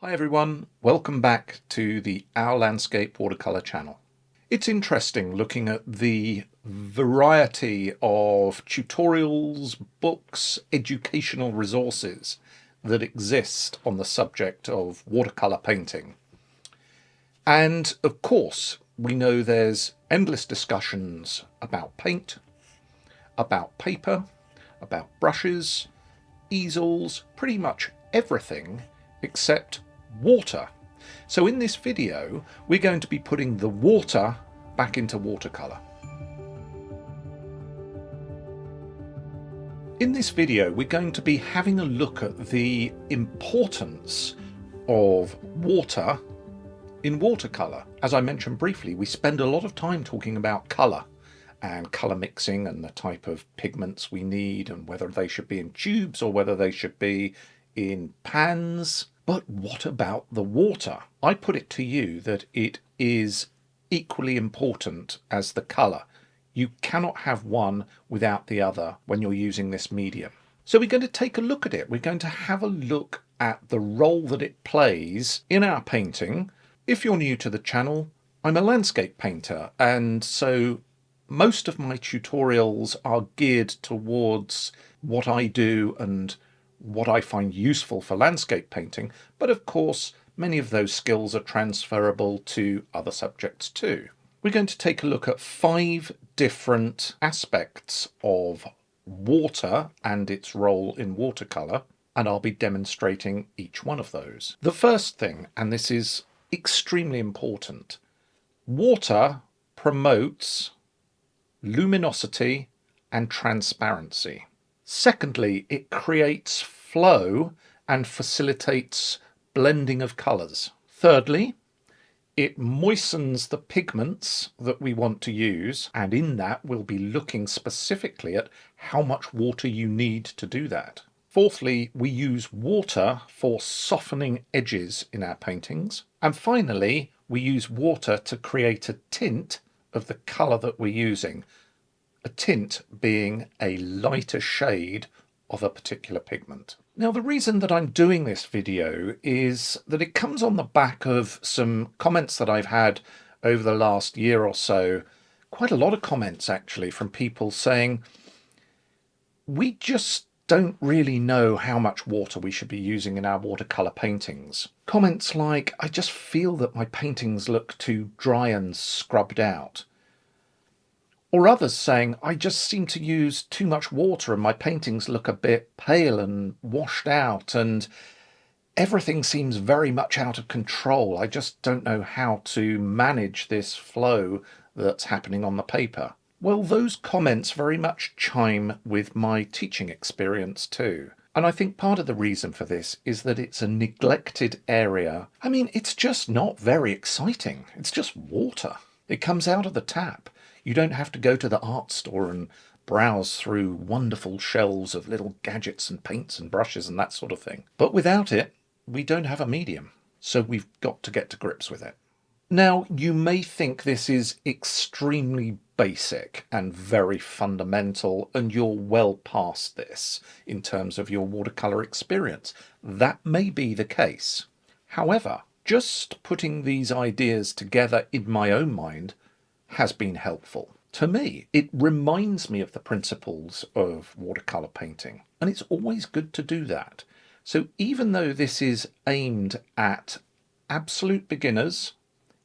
Hi everyone, welcome back to the Our Landscape Watercolour channel. It's interesting looking at the variety of tutorials, books, educational resources that exist on the subject of watercolour painting. And of course, we know there's endless discussions about paint, about paper, about brushes, easels, pretty much everything except water. So in this video, we're going to be putting the water back into watercolour. In this video, we're going to be having a look at the importance of water in watercolour. As I mentioned briefly, we spend a lot of time talking about colour and colour mixing and the type of pigments we need and whether they should be in tubes or whether they should be in pans. But what about the water? I put it to you that it is equally important as the colour. You cannot have one without the other when you're using this medium. So we're going to take a look at it. We're going to have a look at the role that it plays in our painting. If you're new to the channel, I'm a landscape painter, and so most of my tutorials are geared towards what I do and what I find useful for landscape painting, but of course many of those skills are transferable to other subjects too. We're going to take a look at 5 different aspects of water and its role in watercolour, and I'll be demonstrating each one of those. The first thing, and this is extremely important, water promotes luminosity and transparency. Secondly, it creates flow and facilitates blending of colours. Thirdly, it moistens the pigments that we want to use, and in that we'll be looking specifically at how much water you need to do that. Fourthly, we use water for softening edges in our paintings. And finally, we use water to create a tint of the colour that we're using. A tint being a lighter shade of a particular pigment. Now, the reason that I'm doing this video is that it comes on the back of some comments that I've had over the last year or so. Quite a lot of comments actually from people saying, we just don't really know how much water we should be using in our watercolour paintings. Comments like, I just feel that my paintings look too dry and scrubbed out. Or others saying, I just seem to use too much water and my paintings look a bit pale and washed out and everything seems very much out of control. I just don't know how to manage this flow that's happening on the paper. Well, those comments very much chime with my teaching experience too. And I think part of the reason for this is that it's a neglected area. I mean, it's just not very exciting. It's just water. It comes out of the tap. You don't have to go to the art store and browse through wonderful shelves of little gadgets and paints and brushes and that sort of thing. But without it, we don't have a medium. So we've got to get to grips with it. Now, you may think this is extremely basic and very fundamental, and you're well past this in terms of your watercolour experience. That may be the case. However, just putting these ideas together in my own mind has been helpful. To me, it reminds me of the principles of watercolour painting, and it's always good to do that. So even though this is aimed at absolute beginners,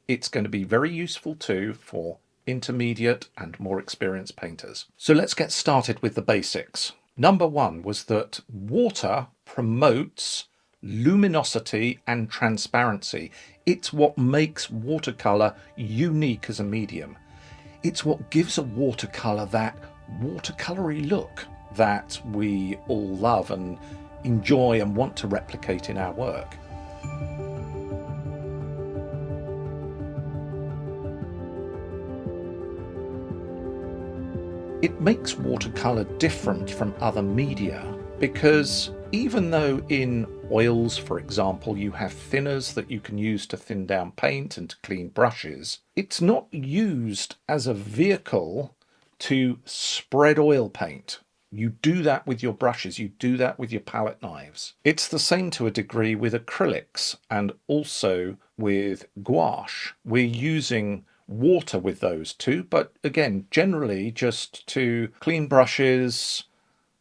it's going to be very useful too for intermediate and more experienced painters. So let's get started with the basics. Number 1 was that water promotes luminosity and transparency. It's what makes watercolour unique as a medium. It's what gives a watercolour that watercolory look that we all love and enjoy and want to replicate in our work. It makes watercolour different from other media because even though in oils, for example, you have thinners that you can use to thin down paint and to clean brushes, it's not used as a vehicle to spread oil paint. You do that with your brushes, you do that with your palette knives. It's the same to a degree with acrylics and also with gouache. We're using water with those too, but again, generally just to clean brushes,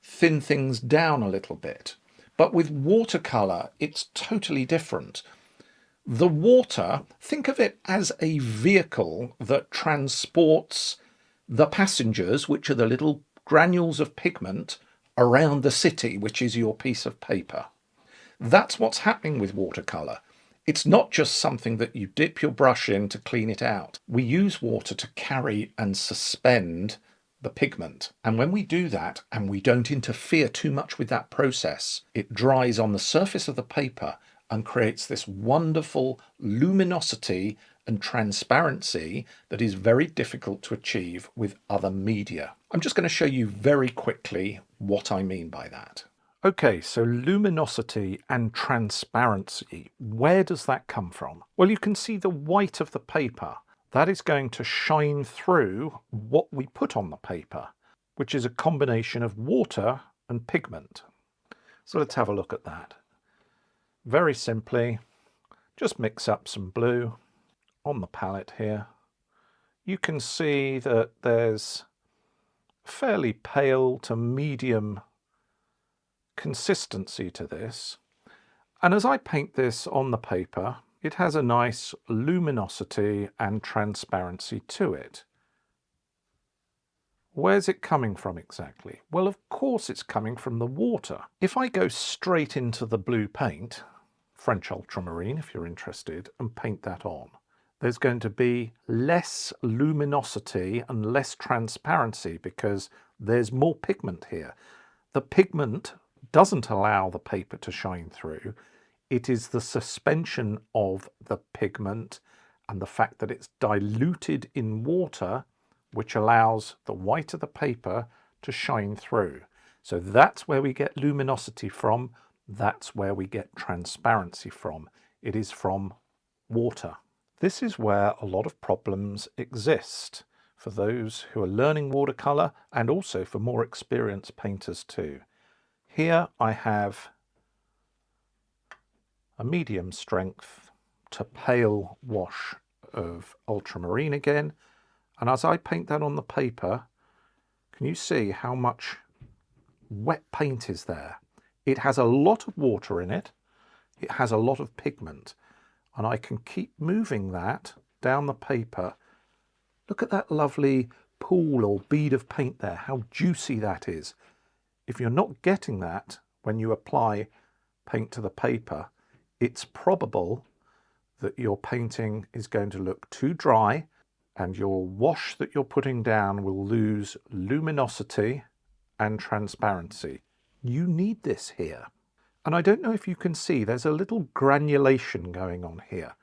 thin things down a little bit. But with watercolor, it's totally different. The water, think of it as a vehicle that transports the passengers, which are the little granules of pigment, around the city, which is your piece of paper. That's what's happening with watercolor. It's not just something that you dip your brush in to clean it out. We use water to carry and suspend the pigment. And when we do that and we don't interfere too much with that process, it dries on the surface of the paper and creates this wonderful luminosity and transparency that is very difficult to achieve with other media. I'm just going to show you very quickly what I mean by that. Okay, so luminosity and transparency, where does that come from? Well, you can see the white of the paper. That is going to shine through what we put on the paper, which is a combination of water and pigment. So let's have a look at that. Very simply, just mix up some blue on the palette here. You can see that there's fairly pale to medium consistency to this. And as I paint this on the paper, it has a nice luminosity and transparency to it. Where's it coming from exactly? Well, of course it's coming from the water. If I go straight into the blue paint, French ultramarine if you're interested, and paint that on, there's going to be less luminosity and less transparency because there's more pigment here. The pigment doesn't allow the paper to shine through. It is the suspension of the pigment and the fact that it's diluted in water which allows the white of the paper to shine through. So that's where we get luminosity from. That's where we get transparency from. It is from water. This is where a lot of problems exist for those who are learning watercolor and also for more experienced painters too. Here I have a medium strength to pale wash of ultramarine again, and as I paint that on the paper, can you see how much wet paint is there? It has a lot of water in it, it has a lot of pigment, and I can keep moving that down the paper. Look at that lovely pool or bead of paint there, how juicy that is. If you're not getting that when you apply paint to the paper, it's probable that your painting is going to look too dry and your wash that you're putting down will lose luminosity and transparency. You need this here. And I don't know if you can see, there's a little granulation going on here.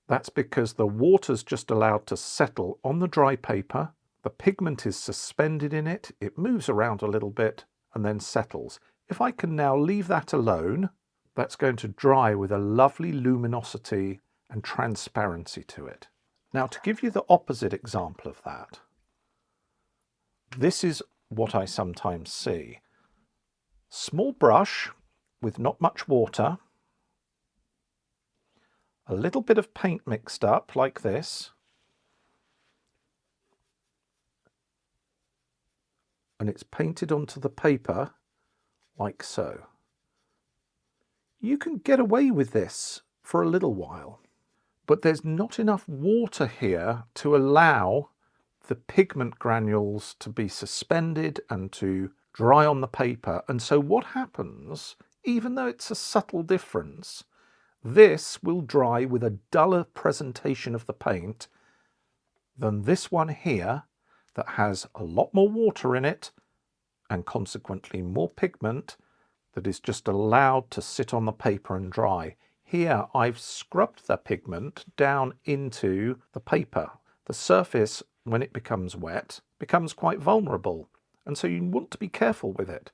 That's because the water's just allowed to settle on the dry paper. The pigment is suspended in it. It moves around a little bit and then settles. If I can now leave that alone, that's going to dry with a lovely luminosity and transparency to it. Now, to give you the opposite example of that, this is what I sometimes see. Small brush with not much water, a little bit of paint mixed up like this, and it's painted onto the paper like so. You can get away with this for a little while, but there's not enough water here to allow the pigment granules to be suspended and to dry on the paper. And so what happens, even though it's a subtle difference, this will dry with a duller presentation of the paint than this one here that has a lot more water in it and consequently more pigment that is just allowed to sit on the paper and dry. Here I've scrubbed the pigment down into the paper. The surface, when it becomes wet, becomes quite vulnerable, and so you want to be careful with it.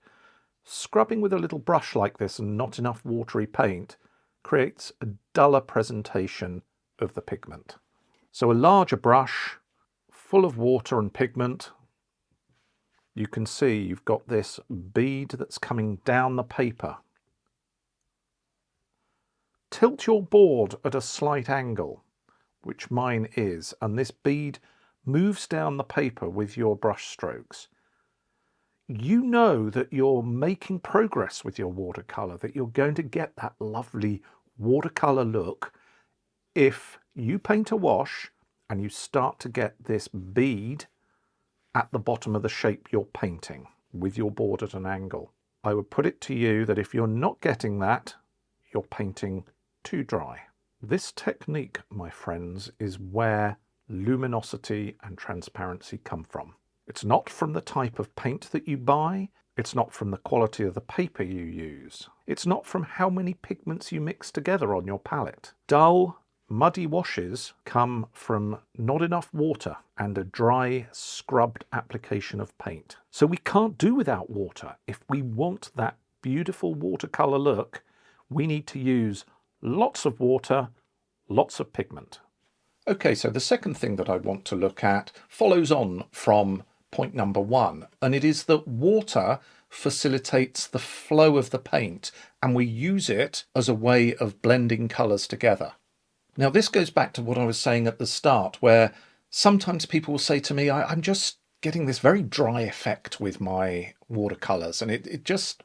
Scrubbing with a little brush like this and not enough watery paint creates a duller presentation of the pigment. So a larger brush full of water and pigment you can see you've got this bead that's coming down the paper. Tilt your board at a slight angle, which mine is, and this bead moves down the paper with your brush strokes. You know that you're making progress with your watercolour, that you're going to get that lovely watercolour look if you paint a wash and you start to get this bead at the bottom of the shape you're painting with your board at an angle. I would put it to you that if you're not getting that, you're painting too dry. This technique, my friends, is where luminosity and transparency come from. It's not from the type of paint that you buy. It's not from the quality of the paper you use. It's not from how many pigments you mix together on your palette. Dull, muddy washes come from not enough water and a dry, scrubbed application of paint. So we can't do without water. If we want that beautiful watercolor look, we need to use lots of water, lots of pigment. Okay, so the second thing that I want to look at follows on from point number one, and it is that water facilitates the flow of the paint, and we use it as a way of blending colours together. Now, this goes back to what I was saying at the start, where sometimes people will say to me, I'm just getting this very dry effect with my watercolours, and it just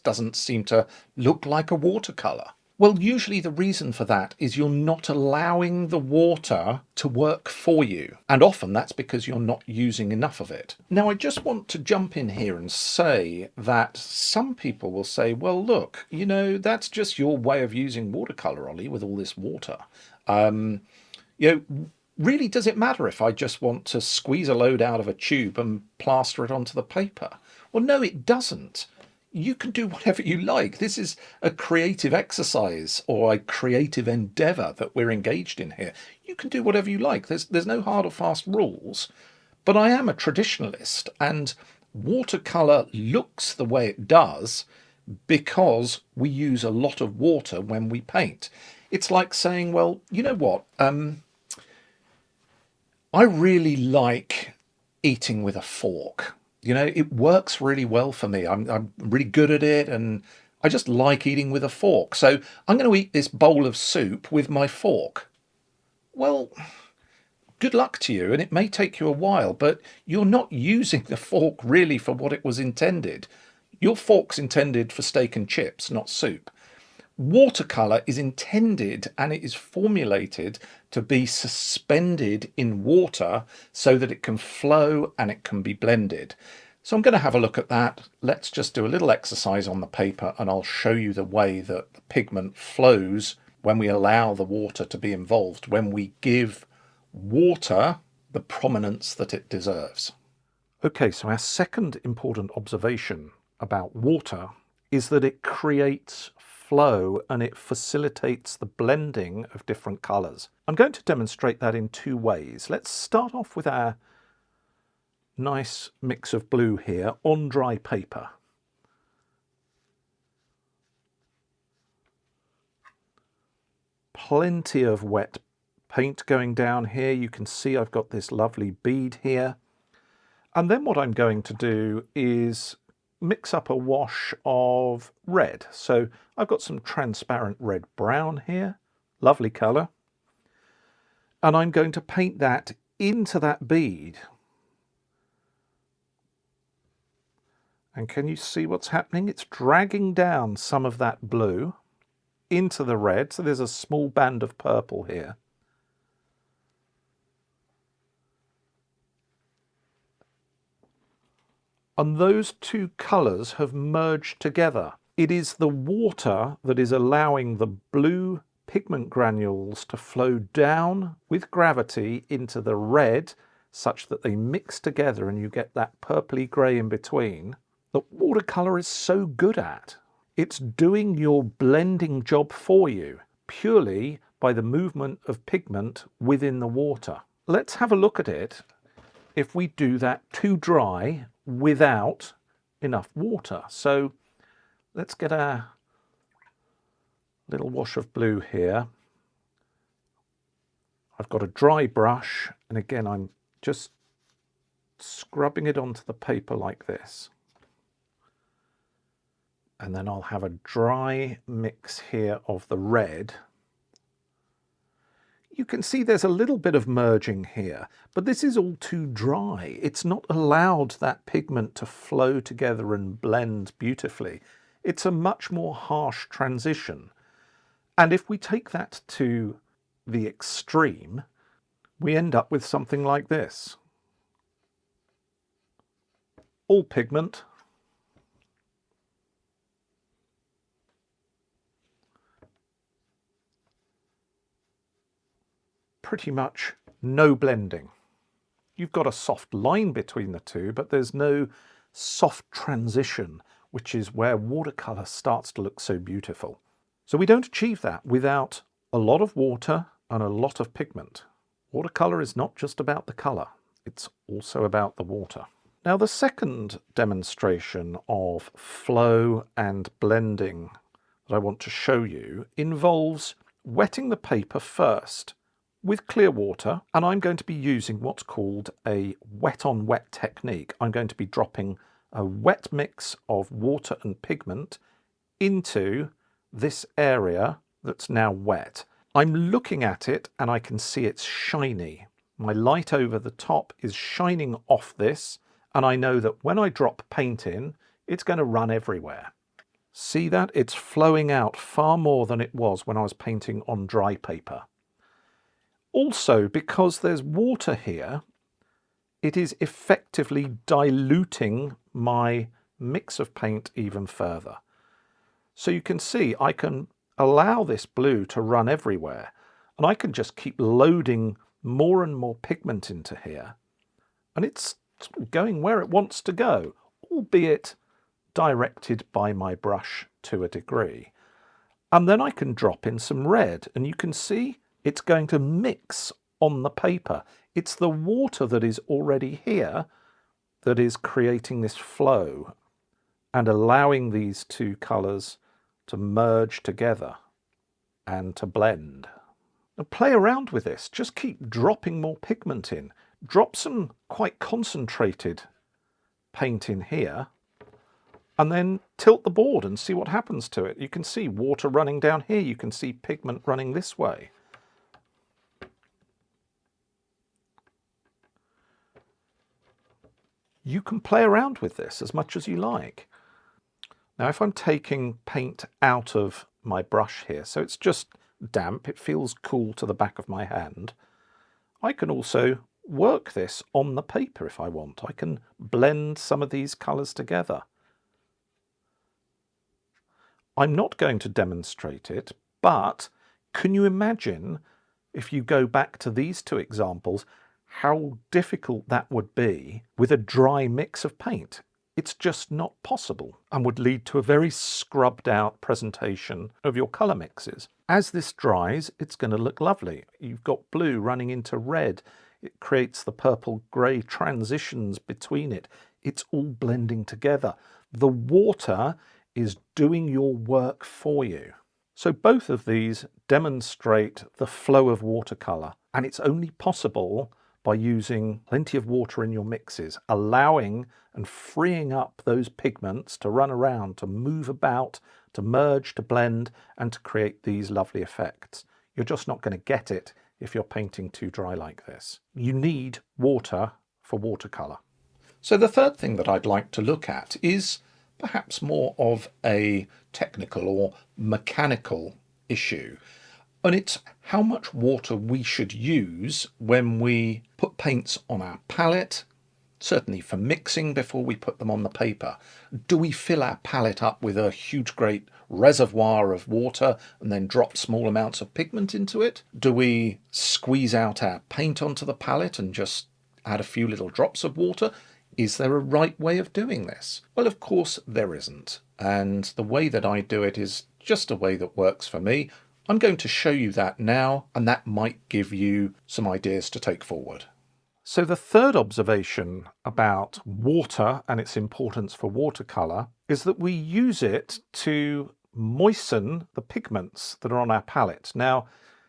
doesn't seem to look like a watercolour. Well, usually the reason for that is you're not allowing the water to work for you. And often that's because you're not using enough of it. Now, I just want to jump in here and say that some people will say, well, look, you know, that's just your way of using watercolour, Ollie, with all this water. Really, does it matter if I just want to squeeze a load out of a tube and plaster it onto the paper? Well, no, it doesn't. You can do whatever you like. This is a creative exercise or a creative endeavour that we're engaged in here. You can do whatever you like. There's no hard or fast rules. But I am a traditionalist, and watercolour looks the way it does because we use a lot of water when we paint. It's like saying, well, you know what? I really like eating with a fork. You know, it works really well for me. I'm really good at it, and I just like eating with a fork. So I'm going to eat this bowl of soup with my fork. Well, good luck to you, and it may take you a while, but you're not using the fork really for what it was intended. Your fork's intended for steak and chips, not soup. Watercolour is intended and it is formulated to be suspended in water so that it can flow and it can be blended. So I'm going to have a look at that. Let's just do a little exercise on the paper and I'll show you the way that the pigment flows when we allow the water to be involved, when we give water the prominence that it deserves. Okay, so our second important observation about water is that it creates flow and it facilitates the blending of different colours. I'm going to demonstrate that in two ways. Let's start off with our nice mix of blue here on dry paper. Plenty of wet paint going down here. You can see I've got this lovely bead here. And then what I'm going to do is mix up a wash of red. So I've got some transparent red brown here, lovely colour. And I'm going to paint that into that bead. And can you see what's happening? It's dragging down some of that blue into the red. So there's a small band of purple here. And those two colours have merged together. It is the water that is allowing the blue pigment granules to flow down with gravity into the red such that they mix together and you get that purpley grey in between that watercolour is so good at. It's doing your blending job for you purely by the movement of pigment within the water. Let's have a look at it if we do that too dry without enough water. So let's get a little wash of blue here. I've got a dry brush, and again I'm just scrubbing it onto the paper like this. And then I'll have a dry mix here of the red. You can see there's a little bit of merging here, but this is all too dry. It's not allowed that pigment to flow together and blend beautifully. It's a much more harsh transition. And if we take that to the extreme, we end up with something like this. All pigment, pretty much no blending. You've got a soft line between the two, but there's no soft transition, which is where watercolour starts to look so beautiful. So we don't achieve that without a lot of water and a lot of pigment. Watercolour is not just about the colour, it's also about the water. Now the second demonstration of flow and blending that I want to show you involves wetting the paper first with clear water, and I'm going to be using what's called a wet on wet technique. I'm going to be dropping a wet mix of water and pigment into this area that's now wet. I'm looking at it and I can see it's shiny. My light over the top is shining off this, and I know that when I drop paint in, it's going to run everywhere. See that? It's flowing out far more than it was when I was painting on dry paper. Also, because there's water here, it is effectively diluting my mix of paint even further. So you can see I can allow this blue to run everywhere, and I can just keep loading more and more pigment into here, and it's going where it wants to go, albeit directed by my brush to a degree. And then I can drop in some red, and you can see it's going to mix on the paper. It's the water that is already here that is creating this flow and allowing these two colours to merge together and to blend. Now play around with this. Just keep dropping more pigment in. Drop some quite concentrated paint in here, and then tilt the board and see what happens to it. You can see water running down here. You can see pigment running this way. You can play around with this as much as you like. Now, if I'm taking paint out of my brush here, so it's just damp, it feels cool to the back of my hand, I can also work this on the paper if I want. I can blend some of these colours together. I'm not going to demonstrate it, but can you imagine, if you go back to these two examples, how difficult that would be with a dry mix of paint? It's just not possible, and would lead to a very scrubbed out presentation of your colour mixes. As this dries, it's going to look lovely. You've got blue running into red. It creates the purple-grey transitions between it. It's all blending together. The water is doing your work for you. So both of these demonstrate the flow of watercolour, and it's only possible by using plenty of water in your mixes, allowing and freeing up those pigments to run around, to move about, to merge, to blend, and to create these lovely effects. You're just not going to get it if you're painting too dry like this. You need water for watercolour. So the third thing that I'd like to look at is perhaps more of a technical or mechanical issue. And it's how much water we should use when we put paints on our palette, certainly for mixing before we put them on the paper. Do we fill our palette up with a huge great reservoir of water and then drop small amounts of pigment into it? Do we squeeze out our paint onto the palette and just add a few little drops of water? Is there a right way of doing this? Well, of course there isn't. And the way that I do it is just a way that works for me. I'm going to show you that now, and that might give you some ideas to take forward. So the third observation about water and its importance for watercolour is that we use it to moisten the pigments that are on our palette. Now,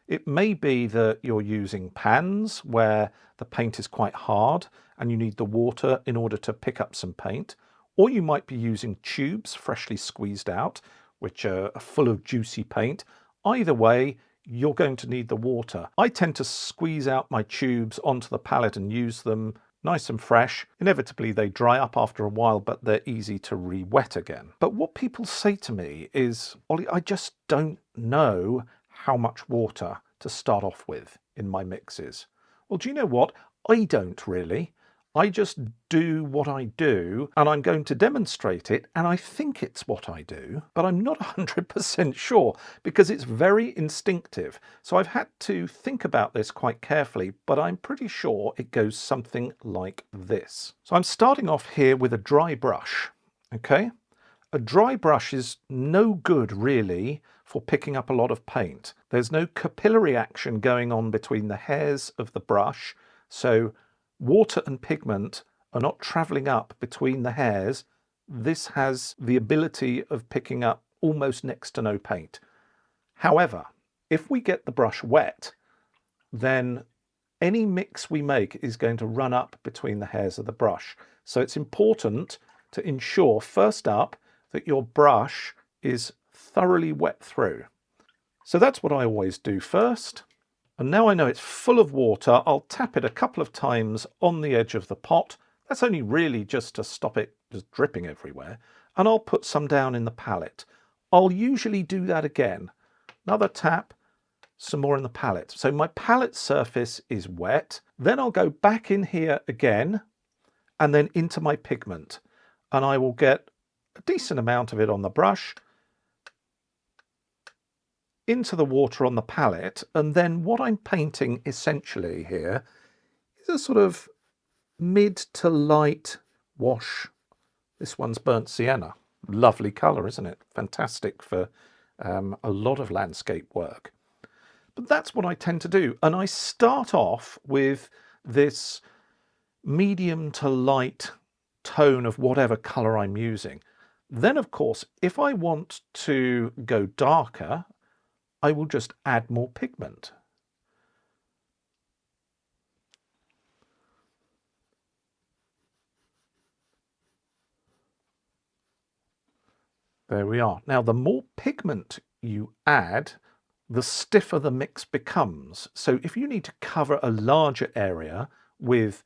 It may be that you're using pans where the paint is quite hard and you need the water in order to pick up some paint, or you might be using tubes freshly squeezed out, which are full of juicy paint. Either way, you're going to need the water. I tend to squeeze out my tubes onto the palette and use them nice and fresh. Inevitably they dry up after a while, but they're easy to re-wet again. But what people say to me is, Ollie, I just don't know how much water to start off with in my mixes. Well, do you know what? I don't really. I just do what I do, and I'm going to demonstrate it, and I think it's what I do, but I'm not 100% sure because it's very instinctive. So I've had to think about this quite carefully, but I'm pretty sure it goes something like this. So I'm starting off here with a dry brush, okay? A dry brush is no good really for picking up a lot of paint. There's no capillary action going on between the hairs of the brush, so water and pigment are not traveling up between the hairs. This has the ability of picking up almost next to no paint. However, if we get the brush wet, then any mix we make is going to run up between the hairs of the brush. So it's important to ensure first up that your brush is thoroughly wet through. So that's what I always do first. And now I know it's full of water, I'll tap it a couple of times on the edge of the pot. That's only really just to stop it just dripping everywhere. And I'll put some down in the palette. I'll usually do that again. Another tap, some more in the palette. So my palette surface is wet. Then I'll go back in here again and then into my pigment. And I will get a decent amount of it on the brush, into the water on the palette, and then what I'm painting essentially here is a sort of mid to light wash. This one's burnt sienna. Lovely colour, isn't it? Fantastic for a lot of landscape work. But that's what I tend to do, and I start off with this medium to light tone of whatever colour I'm using. Then of course, if I want to go darker, I will just add more pigment. There we are. Now, the more pigment you add, the stiffer the mix becomes. So if you need to cover a larger area with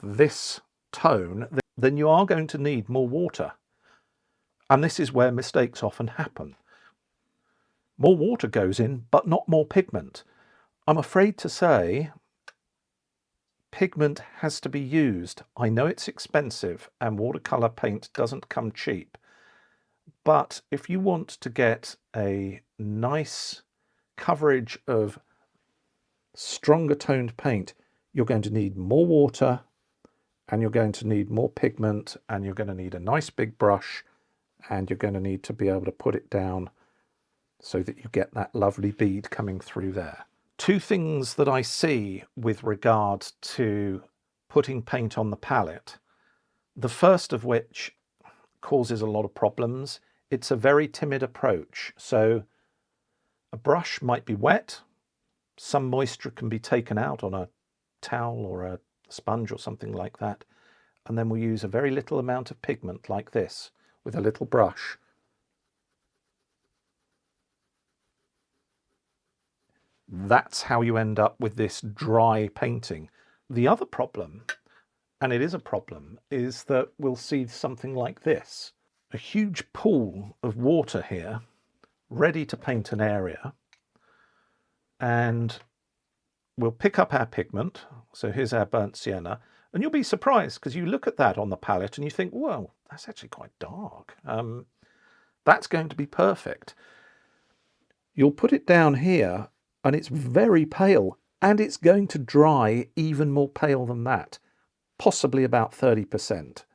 this tone, then you are going to need more water. And this is where mistakes often happen. More water goes in, but not more pigment. I'm afraid to say pigment has to be used. I know it's expensive and watercolor paint doesn't come cheap. But if you want to get a nice coverage of stronger toned paint, you're going to need more water and you're going to need more pigment and you're going to need a nice big brush and you're going to need to be able to put it down so that you get that lovely bead coming through there. Two things that I see with regard to putting paint on the palette. The first of which causes a lot of problems. It's a very timid approach. So a brush might be wet. Some moisture can be taken out on a towel or a sponge or something like that. And then we'll use a very little amount of pigment like this with a little brush. That's how you end up with this dry painting. The other problem, and it is a problem, is that we'll see something like this. A huge pool of water here, ready to paint an area. And we'll pick up our pigment. So here's our burnt sienna. And you'll be surprised because you look at that on the palette and you think, well, that's actually quite dark. That's going to be perfect. You'll put it down here and it's very pale, and it's going to dry even more pale than that, possibly about 30%.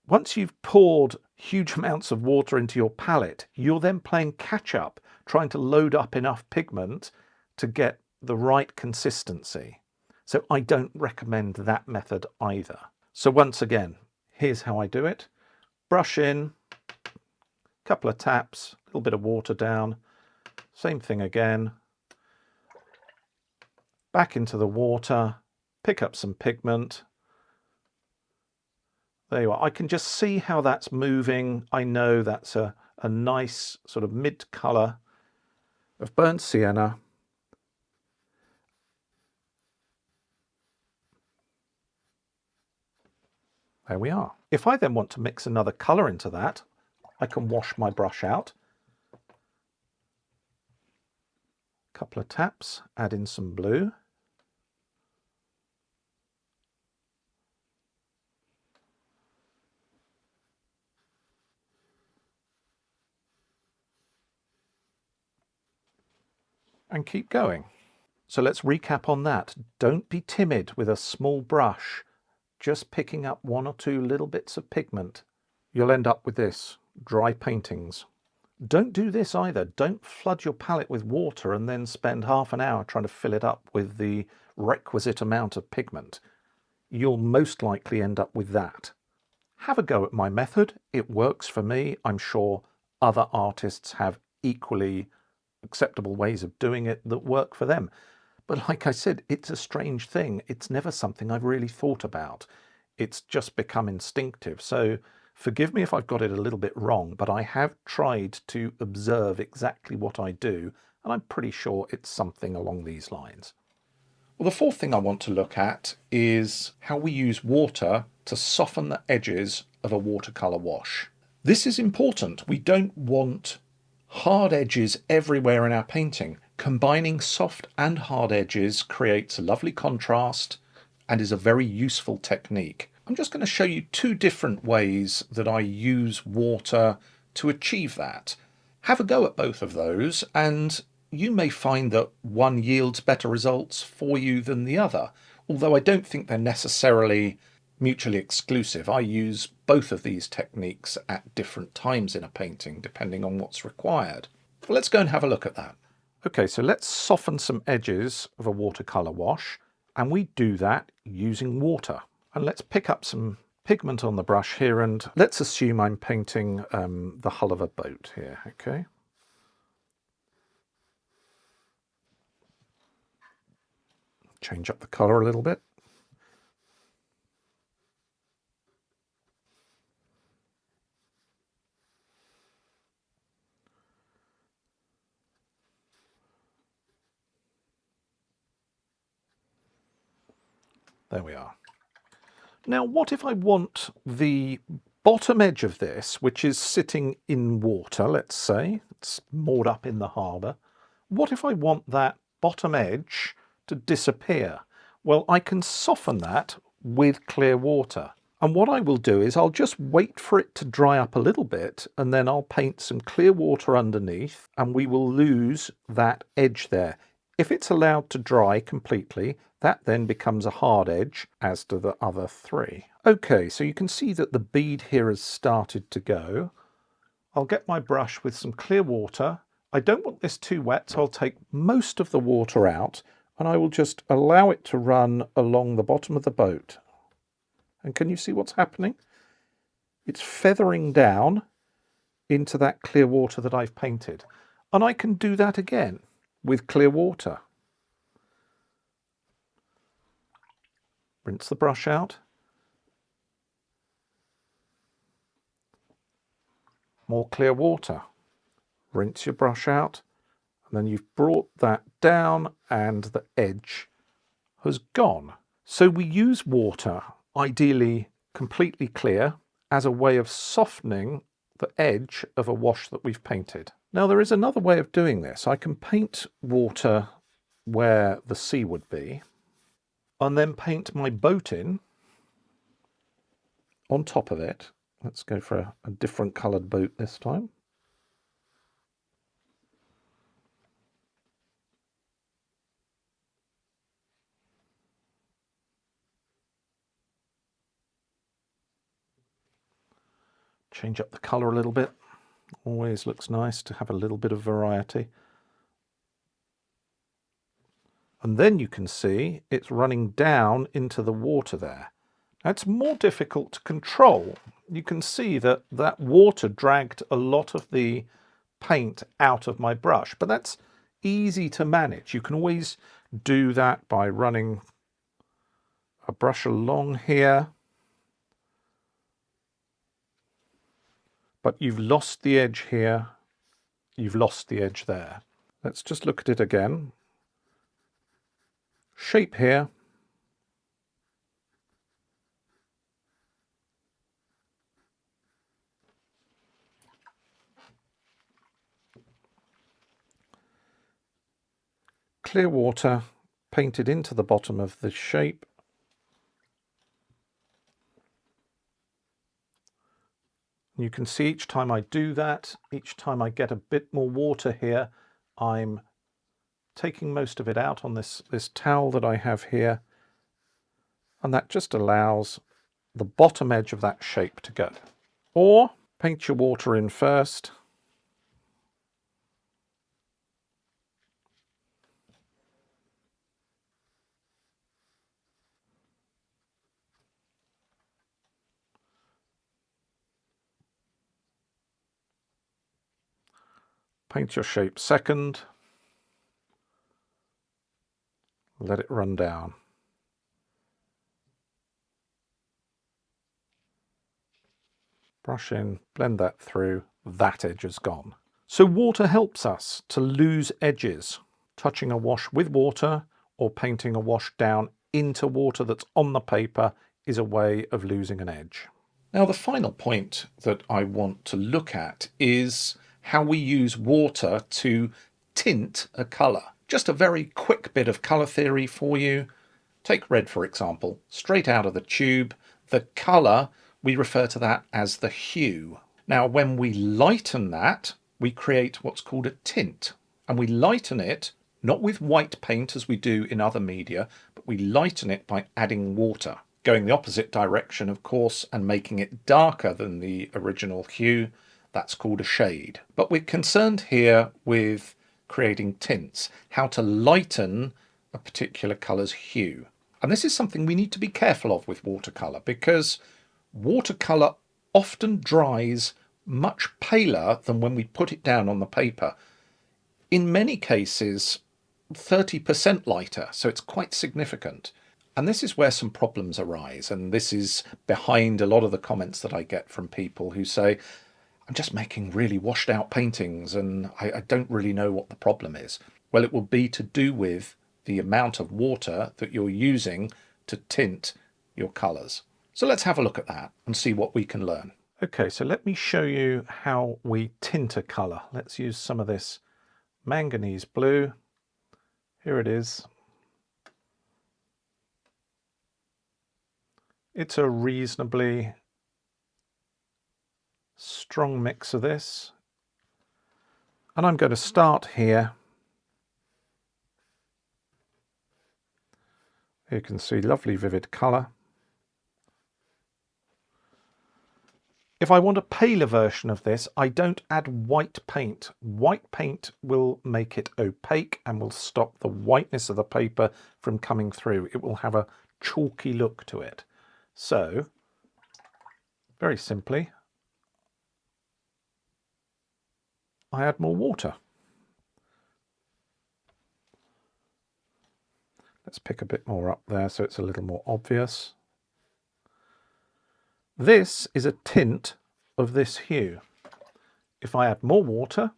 Once you've poured huge amounts of water into your palette, you're then playing catch up, trying to load up enough pigment to get the right consistency. So I don't recommend that method either. So once again, here's how I do it. Brush in, couple of taps, a little bit of water down, same thing again. back into the water, pick up some pigment. There you are. I can just see how that's moving. I know that's a nice sort of mid-colour of burnt sienna. There we are. If I then want to mix another colour into that, I can wash my brush out. A couple of taps, add in some blue. And keep going. So let's recap on that. Don't be timid with a small brush, just picking up one or two little bits of pigment. You'll end up with this, dry paintings. Don't do this either. Don't flood your palette with water and then spend half an hour trying to fill it up with the requisite amount of pigment. You'll most likely end up with that. Have a go at my method. It works for me. I'm sure other artists have equally acceptable ways of doing it that work for them. But like I said, it's a strange thing. It's never something I've really thought about. It's just become instinctive. So forgive me if I've got it a little bit wrong, but I have tried to observe exactly what I do, and I'm pretty sure it's something along these lines. Well, the fourth thing I want to look at is how we use water to soften the edges of a watercolour wash. This is important. We don't want hard edges everywhere in our painting. Combining soft and hard edges creates a lovely contrast and is a very useful technique. I'm just going to show you two different ways that I use water to achieve that. Have a go at both of those and you may find that one yields better results for you than the other, although I don't think they're necessarily mutually exclusive. I use both of these techniques at different times in a painting, depending on what's required. Well, let's go and have a look at that. Okay, so let's soften some edges of a watercolour wash, and we do that using water. And let's pick up some pigment on the brush here, and let's assume I'm painting the hull of a boat here, okay? Change up the colour a little bit. There we are. Now, what if I want the bottom edge of this, which is sitting in water, let's say, it's moored up in the harbour. What if I want that bottom edge to disappear? Well, I can soften that with clear water. And what I will do is I'll just wait for it to dry up a little bit, and then I'll paint some clear water underneath, and we will lose that edge there. If it's allowed to dry completely, that then becomes a hard edge, as do the other three. Okay, so you can see that the bead here has started to go. I'll get my brush with some clear water. I don't want this too wet, so I'll take most of the water out, and I will just allow it to run along the bottom of the boat. And can you see what's happening? It's feathering down into that clear water that I've painted. And I can do that again with clear water. Rinse the brush out. More clear water. Rinse your brush out. And then you've brought that down and the edge has gone. So we use water, ideally completely clear, as a way of softening the edge of a wash that we've painted. Now there is another way of doing this. I can paint water where the sea would be, and then paint my boat in on top of it. Let's go for a different coloured boat this time. Change up the colour a little bit. Always looks nice to have a little bit of variety. And then you can see it's running down into the water there. Now it's more difficult to control. You can see that that water dragged a lot of the paint out of my brush, but that's easy to manage. You can always do that by running a brush along here, but you've lost the edge here, you've lost the edge there. Let's just look at it again. Shape here. Clear water painted into the bottom of the shape. You can see each time I do that, each time I get a bit more water here, I'm taking most of it out on this towel that I have here, and that just allows the bottom edge of that shape to go. Or paint your water in first. Paint your shape second. Let it run down. Brush in, blend that through, that edge is gone. So water helps us to lose edges. Touching a wash with water or painting a wash down into water that's on the paper is a way of losing an edge. Now the final point that I want to look at is how we use water to tint a colour. Just a very quick bit of colour theory for you. Take red for example, straight out of the tube. The colour, we refer to that as the hue. Now when we lighten that, we create what's called a tint. And we lighten it not with white paint as we do in other media, but we lighten it by adding water. Going the opposite direction, of course, and making it darker than the original hue, that's called a shade. But we're concerned here with creating tints, how to lighten a particular colour's hue. And this is something we need to be careful of with watercolour, because watercolour often dries much paler than when we put it down on the paper. In many cases, 30% lighter, so it's quite significant. And this is where some problems arise, and this is behind a lot of the comments that I get from people who say, I'm just making really washed out paintings and I don't really know what the problem is. Well, it will be to do with the amount of water that you're using to tint your colours. So let's have a look at that and see what we can learn. Okay, so let me show you how we tint a colour. Let's use some of this manganese blue. Here it is. It's a reasonably strong mix of this. And I'm going to start here. You can see lovely vivid colour. If I want a paler version of this, I don't add white paint. White paint will make it opaque and will stop the whiteness of the paper from coming through. It will have a chalky look to it. So, very simply, I add more water. Let's pick a bit more up there so it's a little more obvious. This is a tint of this hue. If I add more water,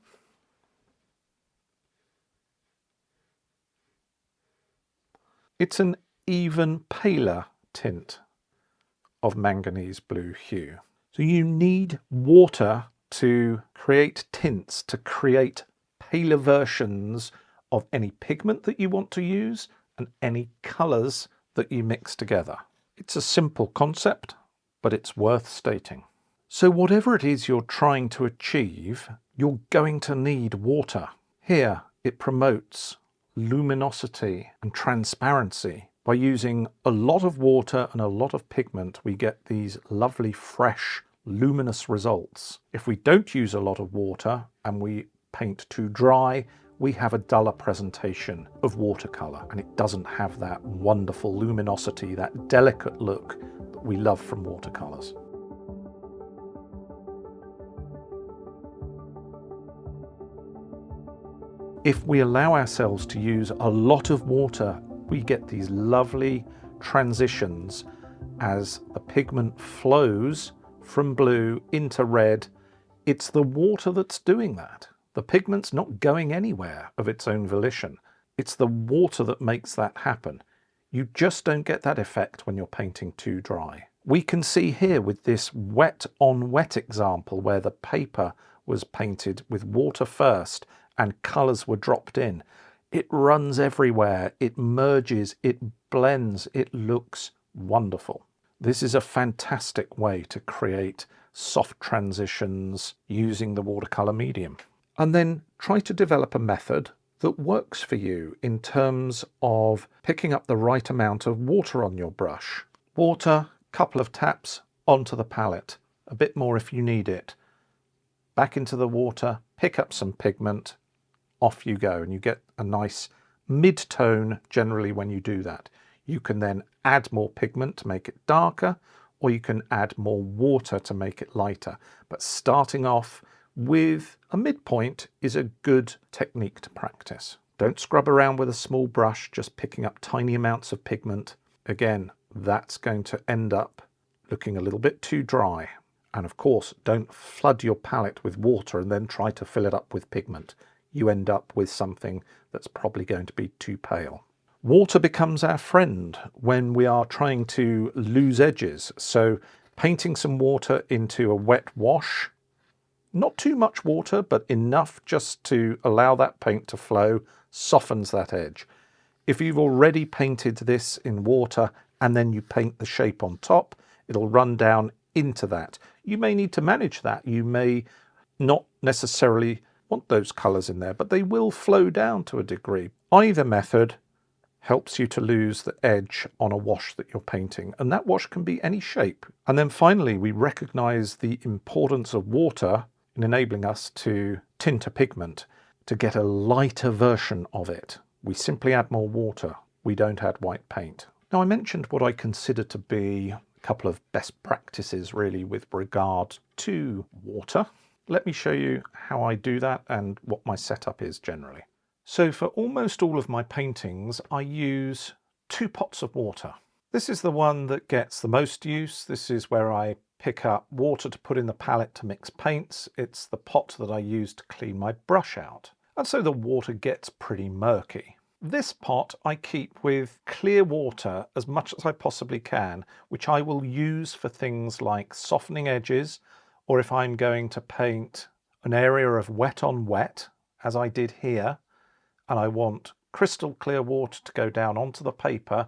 it's an even paler tint of manganese blue hue. So you need water to create tints, to create paler versions of any pigment that you want to use and any colours that you mix together. It's a simple concept, but it's worth stating. So whatever it is you're trying to achieve, you're going to need water. Here it promotes luminosity and transparency. By using a lot of water and a lot of pigment, we get these lovely, fresh, luminous results. If we don't use a lot of water and we paint too dry, we have a duller presentation of watercolour, and it doesn't have that wonderful luminosity, that delicate look that we love from watercolours. If we allow ourselves to use a lot of water, we get these lovely transitions as the pigment flows from blue into red. It's the water that's doing that. The pigment's not going anywhere of its own volition. It's the water that makes that happen. You just don't get that effect when you're painting too dry. We can see here with this wet on wet example where the paper was painted with water first and colours were dropped in. It runs everywhere, it merges, it blends, it looks wonderful. This is a fantastic way to create soft transitions using the watercolour medium. And then try to develop a method that works for you in terms of picking up the right amount of water on your brush. Water, couple of taps onto the palette, a bit more if you need it. Back into the water, pick up some pigment, off you go, and you get a nice mid-tone generally when you do that. You can then add more pigment to make it darker, or you can add more water to make it lighter. But starting off with a midpoint is a good technique to practice. Don't scrub around with a small brush, just picking up tiny amounts of pigment. Again, that's going to end up looking a little bit too dry. And of course, don't flood your palette with water and then try to fill it up with pigment. You end up with something that's probably going to be too pale. Water becomes our friend when we are trying to lose edges. So painting some water into a wet wash, not too much water, but enough just to allow that paint to flow, softens that edge. If you've already painted this in water and then you paint the shape on top, it'll run down into that. You may need to manage that. You may not necessarily want those colours in there, but they will flow down to a degree. Either method helps you to lose the edge on a wash that you're painting, and that wash can be any shape. And then finally, we recognise the importance of water in enabling us to tint a pigment, to get a lighter version of it. We simply add more water. We don't add white paint. Now, I mentioned what I consider to be a couple of best practices really with regard to water. Let me show you how I do that and what my setup is generally. So for almost all of my paintings, I use 2 pots of water. This is the one that gets the most use. This is where I pick up water to put in the palette to mix paints. It's the pot that I use to clean my brush out. And so the water gets pretty murky. This pot I keep with clear water as much as I possibly can, which I will use for things like softening edges, or if I'm going to paint an area of wet on wet, as I did here, and I want crystal clear water to go down onto the paper,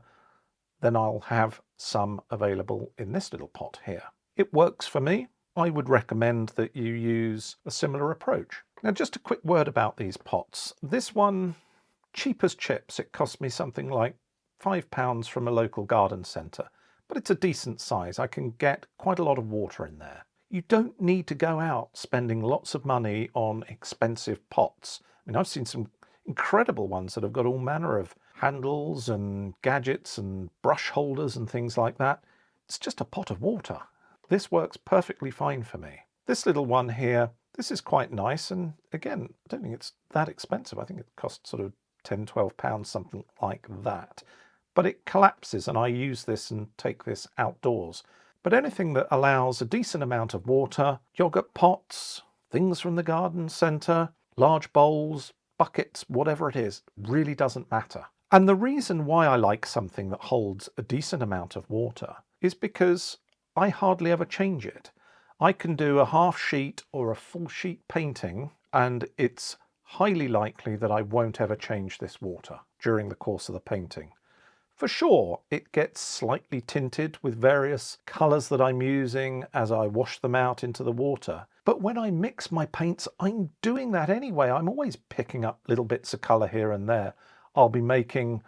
then I'll have some available in this little pot here. It works for me. I would recommend that you use a similar approach. Now, just a quick word about these pots. This one, cheap as chips, it cost me something like £5 from a local garden centre, but it's a decent size. I can get quite a lot of water in there. You don't need to go out spending lots of money on expensive pots. I mean, I've seen some incredible ones that have got all manner of handles and gadgets and brush holders and things like that. It's just a pot of water. This works perfectly fine for me. This little one here, this is quite nice, and again, I don't think it's that expensive. I think it costs sort of £10–12, something like that. But it collapses, and I use this and take this outdoors. But anything that allows a decent amount of water, yogurt pots, things from the garden centre, large bowls, buckets, whatever it is, really doesn't matter. And the reason why I like something that holds a decent amount of water is because I hardly ever change it. I can do a half sheet or a full sheet painting, and it's highly likely that I won't ever change this water during the course of the painting. For sure, it gets slightly tinted with various colours that I'm using as I wash them out into the water. But when I mix my paints, I'm doing that anyway. I'm always picking up little bits of colour here and there. I'll be making,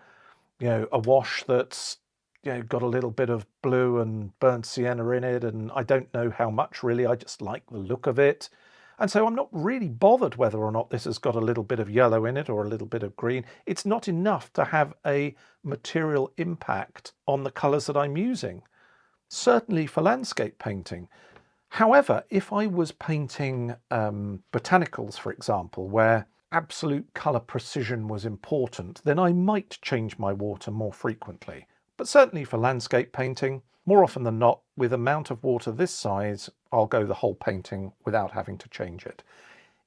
a wash that's, got a little bit of blue and burnt sienna in it, and I don't know how much really. I just like the look of it. And so I'm not really bothered whether or not this has got a little bit of yellow in it or a little bit of green. It's not enough to have a material impact on the colours that I'm using. Certainly for landscape painting. However, if I was painting botanicals, for example, where absolute colour precision was important, then I might change my water more frequently. But certainly for landscape painting, more often than not, with amount of water this size, I'll go the whole painting without having to change it.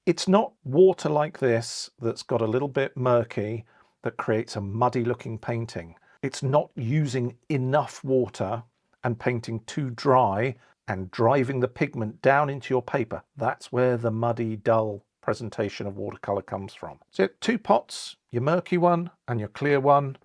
It's not water like this that's got a little bit murky that creates a muddy looking painting. It's not using enough water and painting too dry and driving the pigment down into your paper. That's where the muddy, dull presentation of watercolour comes from. So 2 pots, your murky one and your clear one,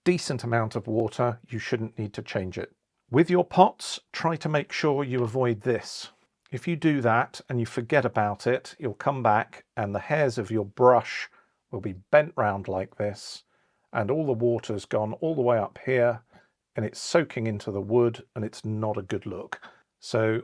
decent amount of water, you shouldn't need to change it. With your pots, try to make sure you avoid this. If you do that and you forget about it, you'll come back and the hairs of your brush will be bent round like this, and all the water's gone all the way up here and it's soaking into the wood and it's not a good look. So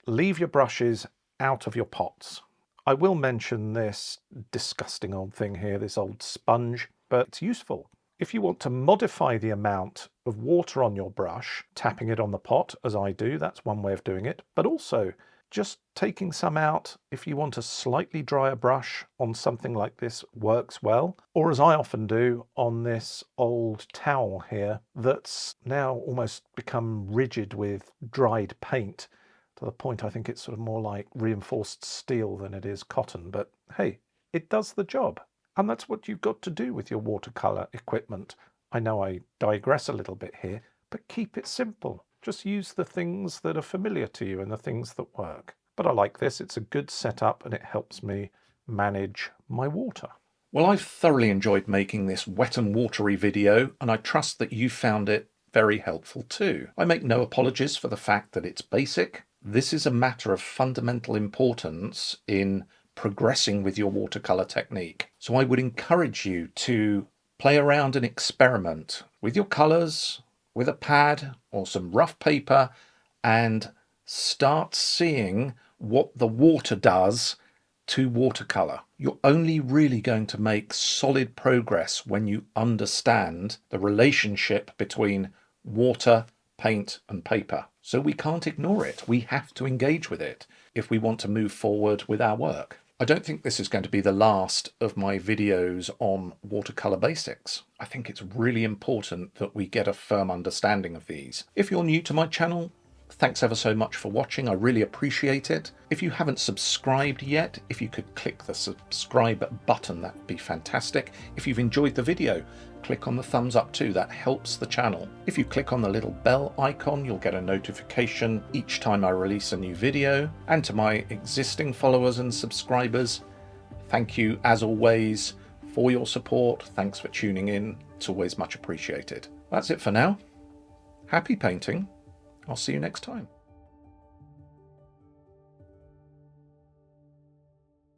leave your brushes out of your pots. I will mention this disgusting old thing here, this old sponge, but it's useful. If you want to modify the amount of water on your brush, tapping it on the pot as I do, that's one way of doing it, but also just taking some out if you want a slightly drier brush on something like this works well, or as I often do on this old towel here that's now almost become rigid with dried paint to the point I think it's sort of more like reinforced steel than it is cotton, but hey, it does the job. And that's what you've got to do with your watercolor equipment. I know I digress a little bit here, but keep it simple. Just use the things that are familiar to you and the things that work. But I like this, it's a good setup and it helps me manage my water. Well, I've thoroughly enjoyed making this wet and watery video, and I trust that you found it very helpful too. I make no apologies for the fact that it's basic. This is a matter of fundamental importance in progressing with your watercolor technique. So I would encourage you to play around and experiment with your colors, with a pad or some rough paper, and start seeing what the water does to watercolor. You're only really going to make solid progress when you understand the relationship between water, paint and paper. So we can't ignore it. We have to engage with it if we want to move forward with our work. I don't think this is going to be the last of my videos on watercolor basics. I think it's really important that we get a firm understanding of these. If you're new to my channel, thanks ever so much for watching. I really appreciate it. If you haven't subscribed yet, if you could click the subscribe button, that would be fantastic. If you've enjoyed the video, click on the thumbs up too, that helps the channel. If you click on the little bell icon, you'll get a notification each time I release a new video. And to my existing followers and subscribers, thank you as always for your support. Thanks for tuning in. It's always much appreciated. That's it for now. Happy painting. I'll see you next time.